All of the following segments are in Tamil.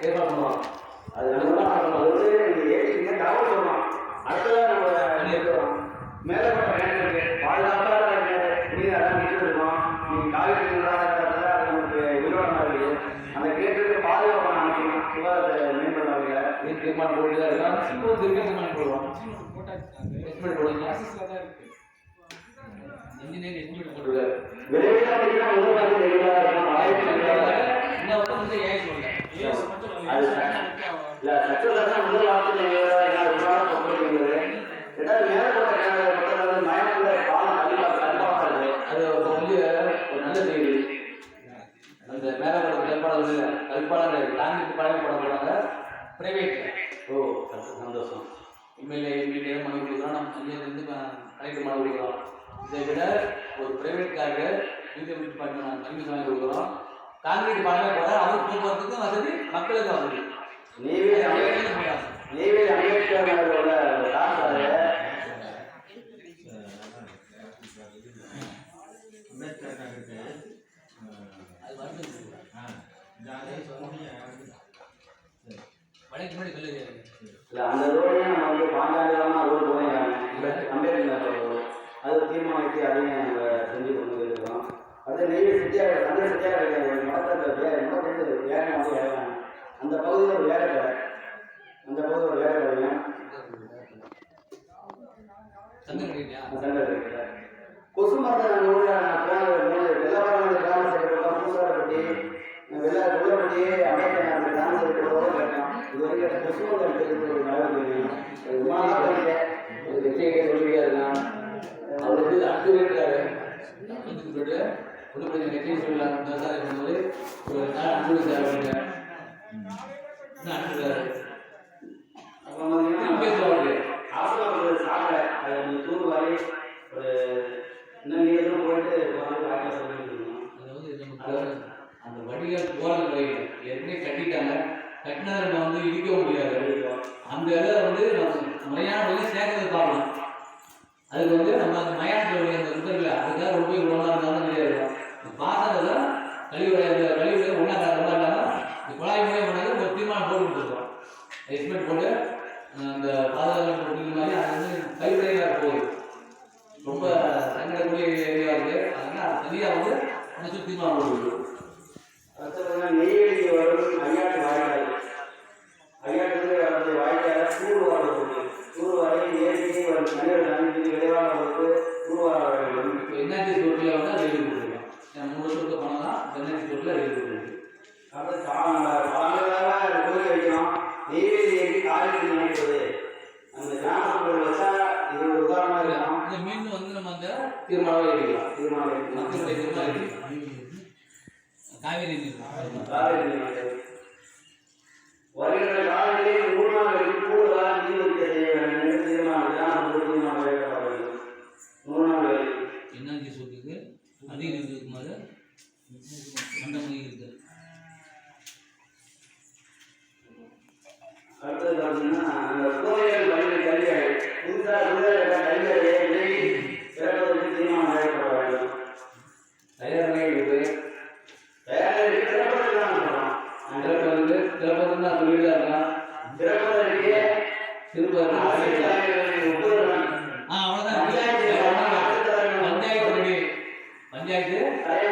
ஏற்பாடு பண்ணுவோம். அது நம்ம வந்து ஏற்றிங்க தகவல் சொல்லணும். அடுத்ததான் நம்ம நிறுத்துறோம். மேலப்பட்ட வேலைகளுக்கு பாதுகாப்பாக நீர் அதான் நிறுத்திருக்கோம். நீங்கள் காவிரி அது நமக்கு விரோதமாக இருக்குது. அந்த கிணற்றுக்கு பாதுகாப்பான அமைக்கணும். சுகாதாரத்தை மேம்படுவாங்க. நீர் தீர்மானம் போட்டு தான் இருக்கலாம். இப்போ தீர்மானம் போடுவோம். எஸ்டிமேட் போடுங்க. இன்ஜினியர் எஸ்டிமேட் போட்டுருக்காரு. விரைவில் அப்படின்னா முதல் வந்து ரெகுலராக இருக்கும். இன்னும் வந்து ஏஐ சொல்லுங்க. அது இல்லை சட்டத்தில் தான் முதல் வார்த்தை சொல்லுறது. ரெண்டாவது மேலப்பட்ட வந்து மயக்குள்ள பாலம் அதிகமாக அது வந்து ஒரு நல்ல செய்தி. அந்த மேலப்பட கல்பாளர்கள் கல்பாளர்கள் தாங்கிட்டு பழக போட போனாங்க பிரைவேட். ஓ சந்தோஷம். எம்எல்ஏ எம்எல்ஏ மனு கொடுக்குறோம். நம்ம அங்கேருந்து கலெக்டர் மனு கொடுக்குறோம். இதை விட ஒரு பிரைவேட்காரங்க யூனியன் டிபார்ட்மெண்ட் கல்வி வாங்கி கொடுக்குறோம். காங்கிரீட் பழக போட அவங்க போக்குவரத்துக்கும் வசதி, மக்களுக்கும் வசதி. நெய்வேலி அம்பேத்கர் நகரோட அந்த ரோடையும் நம்ம வந்து பாஞ்சாயிரமா ரோடு போய் அம்பேத்கர் நகர் ரோடு அது தீர்மானித்து அதையும் நம்ம செஞ்சு கொண்டு இருக்கோம். அது நெய்வேலி சித்தியாக தந்தை சித்தியாக மடத்தை வேலை வந்து வேலை அந்த பகுதியில் ஒரு வேலை கடை, அந்த பகுதியில் ஒரு வேலை கடையும் கொசு மரத்தை வெள்ளப்பட்டி கிராம சைடு பூசாரப்பட்டி வெள்ளப்பட்டி அம்பேத்கர் கிராம சைடு கேட்டோம். இது வரைக்கும் கொசு மரம் எடுத்துக்கிட்டு நடவடிக்கை சொல்லிட்டே இருக்கான். அவர் வந்து அடுத்து இருக்கிறாரு சொல்லிட்டு ஒன்று கொஞ்சம் நெற்றியும் சொல்லலாம். விவசாயம் பண்ணும்போது ஒரு நாள் அனுபவி சேவை அனுப்புறாரு. அப்புறம் பார்த்தீங்கன்னா சாப்பிட அது கொஞ்சம் தூர் வாரி ஒரு இன்னும் நீரும் போயிட்டு அதாவது அந்த வடிகால் போகிற முறையில் ஏற்கனவே கட்டிட்டாங்க. கட்டினா நம்ம வந்து இடிக்க முடியாது. அந்த இதை வந்து நம்ம முறையான வழியில் சேர்க்கறது பார்க்கணும். அதுக்கு வந்து நம்ம அந்த மயானத்தில் அந்த குதிரையில் அதுக்காக ரொம்ப குணமாக இருந்தாலும் நிறையா இருக்கும். பார்த்ததெல்லாம் கழிவுடைய அந்த கழிவுடைய ஒன்றா காரணமாக இல்லாமல் இந்த குழாய் மூலியம் பண்ணது ஒரு தீர்மானம் போட்டு கொடுத்துருக்கோம். எஸ்டிமேட் போட்டு அந்த பாதுகாப்பு போட்டு மாதிரி அது வந்து கைவிடையாக போகுது. ரொம்ப சங்கடக்கூடிய ஏரியா இருக்குது. அதனால் அது சரியாக வந்து அந்த தீர்மானம் போட்டு அடுத்தது நெய்வேலி வரும் ஐயாட்டு வாய்க்கால் ஐயாட்டு வாய்க்கால கூடுவாடு கூடுவாரை ஏற்றி ஒரு தண்ணீர் தண்ணி விளைவாக கூடுவார்கள். என்ஆர்ஜி தொட்டில் வந்து அதை எழுதி கொடுத்துருக்கோம். 3 வருஷத்துக்கு பணம் தான் என்ஆர்ஜி தொட்டில் எழுதி கொடுத்துருக்கு. அப்புறம் பழங்களாக கோரிக்கை வைக்கணும். நெய்வேலி ஏற்றி காலையில் நினைப்பது அந்த கிராமப்புற வச்சா இது ஒரு உதாரணமாக இருக்கணும். இந்த மீன் வந்து நம்ம அந்த தீர்மானம் எழுதிக்கலாம். தீர்மானம் மக்களுடைய தீர்மானம் காவேரி வருகின்ற காலங்களில் 3 நாட்களுக்கு கூடுதலாக நீர் ஒதுக்கீடு செய்ய வேண்டும் என்று தீர்மானம் 3 நாட்கள் என்ஆர்ஜி சொல்லுக்கு அதிக இருக்குமாறு மண்டபம் இருக்கு. அடுத்தது பார்த்தீங்கன்னா அந்த கோயில் பள்ளி கல்வியாளர் புதுசாக கல்வியாளரை சிறப்பதற்கு தீர்மானம் நிறைவேற்ற வேண்டும். தயாராக இருக்குது. தயாரிப்பு திறப்பது தான் சொல்கிறோம். திறப்பது திறப்பது தான் சொல்லிட்டு தான் இருக்கலாம். திறப்பதற்கு திருப்பதி அவ்வளோதான். பஞ்சாயத்து ரெடி. பஞ்சாயத்து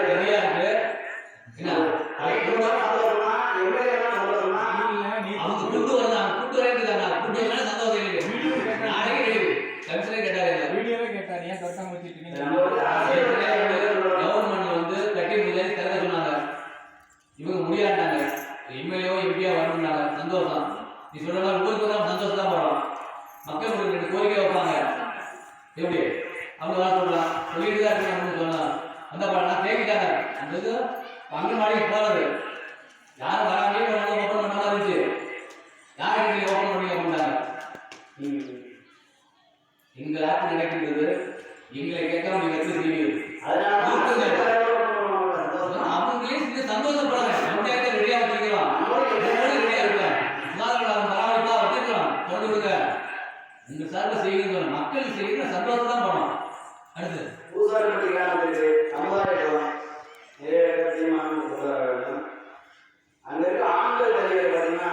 ரெடியா இருக்கு. என்ன அவங்க கூட்டு வரலாம். கூட்டு வரேன்னுதாங்க. கூட்டு வரலாம் சந்தோஷம் இருக்கு. நாளைக்கு ரெடி. கமிஷனே கேட்டாரு. வீடியோவே கேட்டாரு. ஏன் திறக்காம வச்சுட்டீங்க? கவர்மெண்ட் வந்து கட்டி முடியாது திறக்க சொன்னாங்க. இவங்க முடியாட்டாங்க. எம்எல்ஏவோ எம்பியா வரணும்னாங்க. சந்தோஷம். நீ சொல்ற ஊருக்கு தான் சந்தோஷம் தான் போகிறோம். மக்கள் ஒரு 2 கோரிக்கை வைப்பாங்க. எப்படி அவங்க வர சொல்லலாம். சொல்லிட்டு தான் இருக்கு சொல்லலாம். அந்த நான் கேட்கிட்டாங்க. அந்த இது அங்கன்வாடிக்கு போகிறது யாரும் வராமே ஓப்பன் பண்ணாதான் இருந்துச்சு. யார் நீங்க ஓப்பன் பண்ணி அப்படின்னாங்க. எங்கள் ஆப்பு நடக்கின்றது எங்களை கேட்காம நீங்க எடுத்து செய்வீங்க. அவங்களே சந்தோஷப்படுறாங்க. பஞ்சாயத்தை ரெடியா வச்சிருக்கலாம். ரெடியா இருக்கலாம். சுகாதாரம் பராமரிப்பா வச்சிருக்கலாம். கொண்டு கொடுங்க. உங்க சார்பில் செய்யுங்க. மக்களுக்கு செய்யுங்க. சந்தோஷம் தான் போனோம். அடுத்து பூசாரிப்பட்டி கிராமத்திற்கு சமுதாயம் நிறைய தீர்மானம் அங்க இருக்க ஆண்கள் தலைவர் பார்த்தீங்கன்னா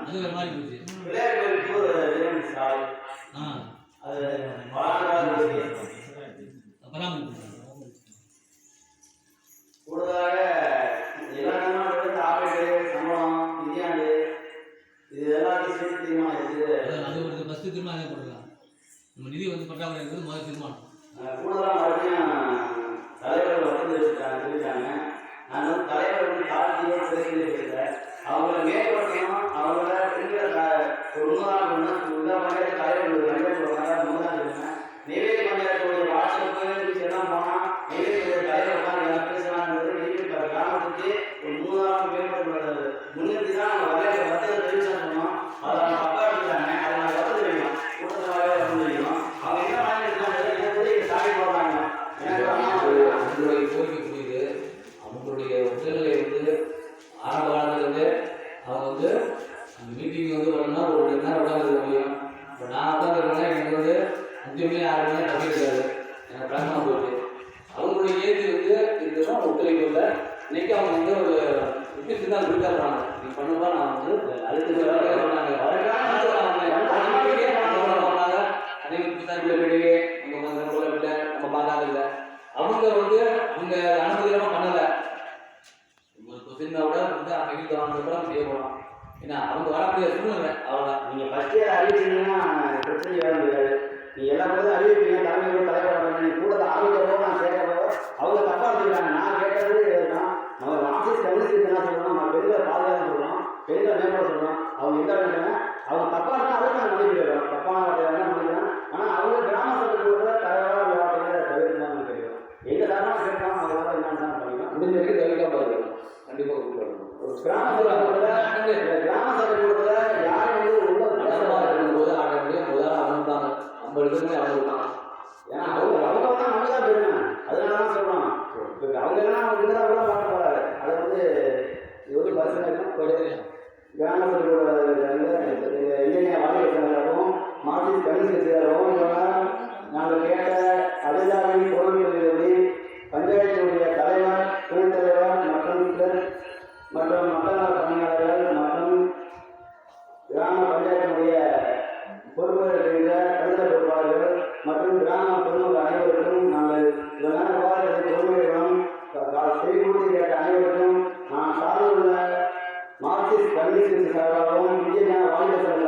அது ஒரு மாதிரி போச்சு. அது பராமரிப்பு கூடுதலாக எல்லாருமே ஆபரேட்டு சம்பளம் நிதியாண்டு இது எல்லாத்தையும் சேர்த்து தீர்மானம் இருக்குது. அது ஒரு ஃபஸ்ட்டு தீர்மானம் போடலாம். நம்ம நிதி வந்து பற்றாக்குறை இருக்கிறது முதல் தீர்மானம். கூடுதலாக மறுபடியும் தலைவர்கள் வந்து சொல்லிட்டாங்க. நான் வந்து தலைவர் வந்து காலத்தையே பேசுகிறேன். அவங்கள மேம்படுத்தணும். அவங்கள ஒரு முன்னாள் இந்த பஞ்சாயத்து தலைவர் பஞ்சாயத்து சொல்கிறாங்க. முன்னாள் சொல்லுவேன் நெய்வேலி பஞ்சாயத்துடைய வாட்ஸ்அப்பு எல்லாம் போனால் நெய்வேலி தலைவர் தான் எல்லாம் பேசலாம்ன்றது நெய்வேலி கிராமத்துக்கு ஒரு 3 நாள் மேம்படுத்துறது முன்னிறுத்தி தான் நம்ம வரைய வர்த்தக தெரிவிச்சா சொன்னோம். அதை அவங்க அப்பா எடுத்துட்டாங்க. அதை நான் வர தெரியும் கூட்டத்தாவே வர தெரியும். அவங்க என்ன வாங்கிட்டு சாமி போடுறாங்க. அவங்களுடைய கோரிக்கை புரியுது. அவங்களுடைய உடல்நிலை வந்து ஆரம்ப காலத்துலேருந்து அவங்க வந்து அந்த மீட்டிங் வந்து வரணும்னா ஒரு 2 நேரம் உட்காந்துருக்க முடியும். இப்போ நான் உட்காந்துருக்கேன்னா எனக்கு வந்து 5 மணி 6 மணி நேரம் தப்பிருக்காது. எனக்கு பழக்கமாக போயிடுது. அவங்களுடைய ஏஜ் வந்து இதுதான் ஒத்துழைப்பு இல்லை. இன்னைக்கு அவங்க வந்து ஒரு விட்டு தான் இருக்காங்க. நீ பண்ணுப்பா நான் வந்து அடுத்த சொன்னாங்க அதே பிள்ளையே நம்ம பார்க்காதில்ல. அவங்க வந்து அவங்க அனுமதியெல்லாம் பண்ணலை. ஒரு சின்ன விட வந்து கையில் தராங்க செய்ய போகலாம். ஏன்னா அவங்க வரக்கூடிய சூழ்நிலை அவ்வளோதான். நீங்கள் ஃபஸ்ட்டே அறிவிச்சிங்கன்னா பிரச்சனை வர முடியாது. நீங்கள் எல்லா பேரும் அறிவிப்பீங்க. தலைமையோட தலைவர் நீங்கள் கூட ஆரோக்கியமோ நான் கேட்கறதோ அவங்க தப்பாக இருந்துருக்காங்க. நான் கேட்டது தான் நம்ம ஆஃபீஸ் கம்யூனிஸ்ட் என்ன சொல்கிறோம், நம்ம பெண்களை பாதுகாப்பு சொல்கிறோம், பெண்களை மேம்பட சொல்கிறோம். அவங்க எந்த வேணுங்க அவங்க தப்பாக இருந்தால் அதை நான் மன்னிக்கிறோம். தப்பான வார்த்தை வேணால் மன்னிக்கிறோம். ஆனால் அவங்க கிராம சபைக்கு கூட தலைவராக வார்த்தைகளை தவிர்க்கணும்னு கேட்குறோம். எங்கள் தரமாக கேட்கலாம் அவங்களால என்னென்னு பண்ணிக்கலாம். முடிஞ்ச வரைக்கும் தவிர்க்காம இருக்கணும். கண்டிப்பாக கூப்பிடணும். ஒரு கிராம சபை கூட்டத்தில் யாரும் வந்து உள்ள பலமாக இருக்கும்போது ஆடக்கூடிய முதல்ல அவங்க தான் 50 பேருமே அவங்க தான். ஏன்னா அவங்க தான் நம்ம தான் பெருமை. அதனால தான் சொல்கிறோம். இப்போ அவங்க எல்லாம் அவங்க இருந்தால் கூட பார்க்க போகிறாரு. அதை வந்து இது வந்து பரிசீலனை போயிட்டு கிராம சபையோட இளைஞர் வாழ்க்கையாகவும் மார்க்சிஸ்ட் கம்யூனிஸ்ட் கட்சியாகவும் நாங்கள் கேட்ட அதிகாரியின் கோரிக்கைகளை பஞ்சாயத்தினுடைய தலைவர், துணைத் தலைவர் மற்றும் மக்கள் நல பணியாளர்கள் மற்றும் கிராம பஞ்சாயத்தினுடைய பொறுப்பேற்கின்ற கணித பொறுப்பாளர்கள் மற்றும் கிராம பொதுமக்கள் அனைவருக்கும் நாங்கள் இதனால விவாதத்தை பொறுமையுடன் செய்கூட்டி கேட்ட அனைவருக்கும் நான் சார்ந்துள்ள மார்க்சிஸ்ட் கம்யூனிஸ்ட் சார்பாகவும் இந்திய வாலிபர்